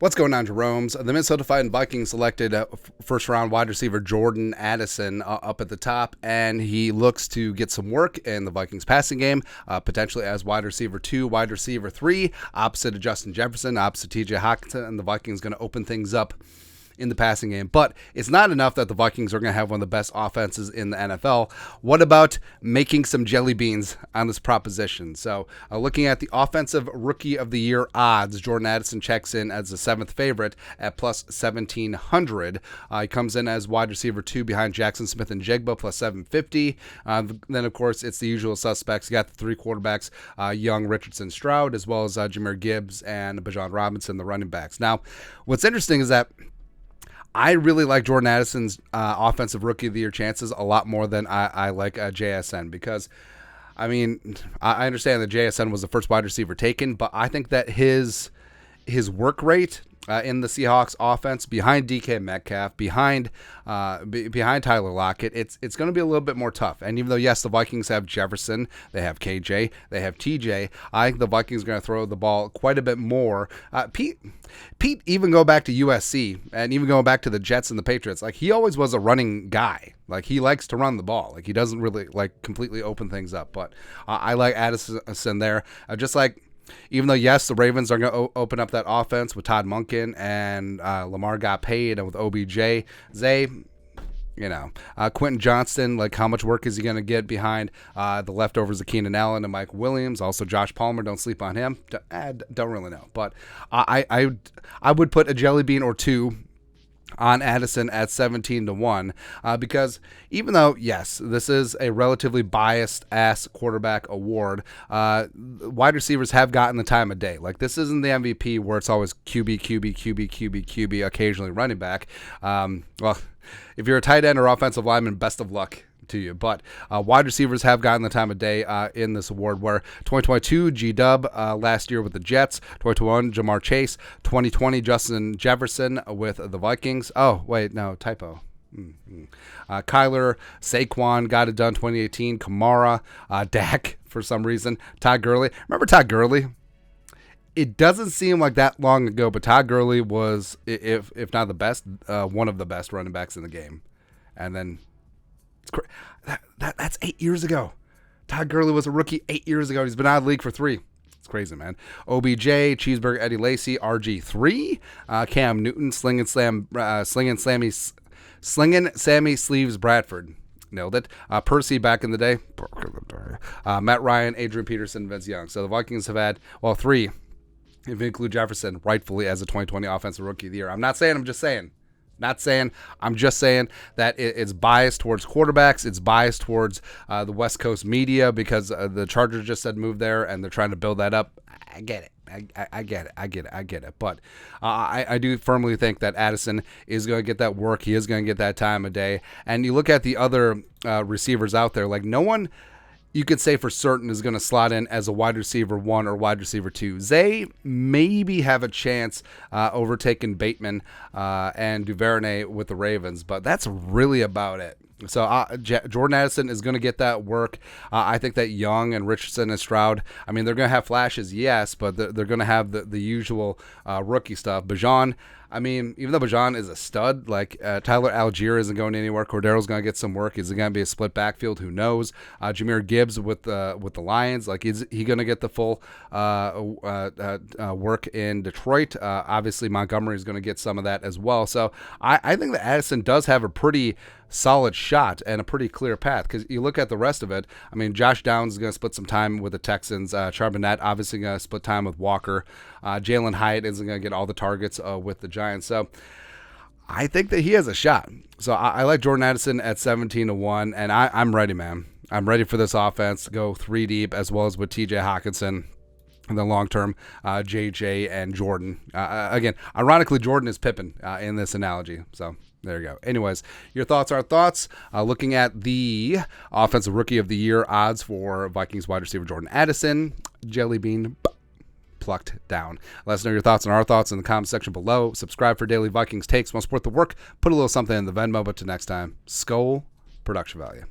What's going on, Jerome's? The Minnesota Vikings selected first-round wide receiver Jordan Addison up at the top, and he looks to get some work in the Vikings passing game, potentially as wide receiver 2, wide receiver 3, opposite of Justin Jefferson, opposite TJ Hockenson, and the Vikings going to open things up in the passing game. But it's not enough that the Vikings are going to have one of the best offenses in the NFL. What about making some jelly beans on this proposition? So looking at the offensive rookie of the year odds, Jordan Addison checks in as the 7th favorite at plus 1,700. He comes in as wide receiver 2 behind Jackson Smith and Jigba plus 750. Then, of course, it's the usual suspects. You got the 3 quarterbacks, Young, Richardson, Stroud, as well as Jahmyr Gibbs and Bijan Robinson, the running backs. Now, what's interesting is that I really like Jordan Addison's offensive rookie of the year chances a lot more than I like JSN, because, I mean, I understand that JSN was the first wide receiver taken, but I think that his work rate in the Seahawks offense behind DK Metcalf, behind Tyler Lockett, it's going to be a little bit more tough. And even though, yes, the Vikings have Jefferson, they have KJ, they have TJ, I think the Vikings are going to throw the ball quite a bit more. Pete, even go back to USC and even going back to the Jets and the Patriots, like, he always was a running guy. Like, he likes to run the ball. Like, he doesn't really like completely open things up. But I like Addison there. Just like, even though, yes, the Ravens are going to open up that offense with Todd Monken and Lamar got paid, and with OBJ, Quentin Johnston, like, how much work is he going to get behind the leftovers of Keenan Allen and Mike Williams? Also, Josh Palmer, don't sleep on him. Don't really know. But I would put a jelly bean or two on Addison at 17-1, because even though, yes, this is a relatively biased-ass quarterback award, wide receivers have gotten the time of day. Like, this isn't the MVP where it's always QB, occasionally running back. Well, if you're a tight end or offensive lineman, best of luck to you. But wide receivers have gotten the time of day in this award, where 2022 G-Dub last year with the Jets, 2021 Jamar Chase, 2020 Justin Jefferson with the Vikings. Oh, wait, no, typo. Kyler, Saquon got it done 2018, Kamara, Dak for some reason, Todd Gurley. Remember Todd Gurley? It doesn't seem like that long ago, but Todd Gurley was, if not the best, one of the best running backs in the game. And then that's 8 years ago. Todd Gurley was a rookie 8 years ago. He's been out of the league for 3. It's crazy, man. OBJ, Cheeseburger, Eddie Lacy, RG3, Cam Newton, slinging Sammy Sleeves Bradford. Nailed it. Percy back in the day. Matt Ryan, Adrian Peterson, Vince Young. So the Vikings have had, 3, if you include Jefferson, rightfully as a 2020 Offensive Rookie of the Year. I'm not saying, I'm just saying. I'm just saying that it's biased towards quarterbacks. It's biased towards the West Coast media, because the Chargers just said move there, and they're trying to build that up. I get it. I get it. But I do firmly think that Addison is going to get that work. He is going to get that time of day. And you look at the other receivers out there, like, no one you could say for certain is going to slot in as a wide receiver 1 or wide receiver 2. They maybe have a chance overtaking Bateman and Duvernay with the Ravens, but that's really about it. So Jordan Addison is going to get that work. I think that Young and Richardson and Stroud, I mean, they're going to have flashes, yes, but they're going to have the usual rookie stuff. Bijan, I mean, even though Bijan is a stud, like, Tyler Algier isn't going anywhere. Cordero's going to get some work. Is it going to be a split backfield? Who knows? Jahmyr Gibbs with the Lions, like, is he going to get the full work in Detroit? Obviously, Montgomery is going to get some of that as well. So I think that Addison does have a pretty solid shot and a pretty clear path, because you look at the rest of it. I mean, Josh Downs is going to split some time with the Texans. Charbonnet obviously going to split time with Walker. Jalen Hyatt isn't going to get all the targets with the Giants. So I think that he has a shot. So I like Jordan Addison at 17-1, and I'm ready, man. I'm ready for this offense to go 3 deep, as well as with TJ Hockenson. In the long term, JJ and Jordan. Again, ironically, Jordan is Pippen in this analogy. So there you go. Anyways, your thoughts are thoughts. Looking at the Offensive Rookie of the Year odds for Vikings wide receiver Jordan Addison, jelly bean plucked down. Let us know your thoughts and our thoughts in the comment section below. Subscribe for daily Vikings takes. Want to support the work? Put a little something in the Venmo. But till next time, Skol, production value.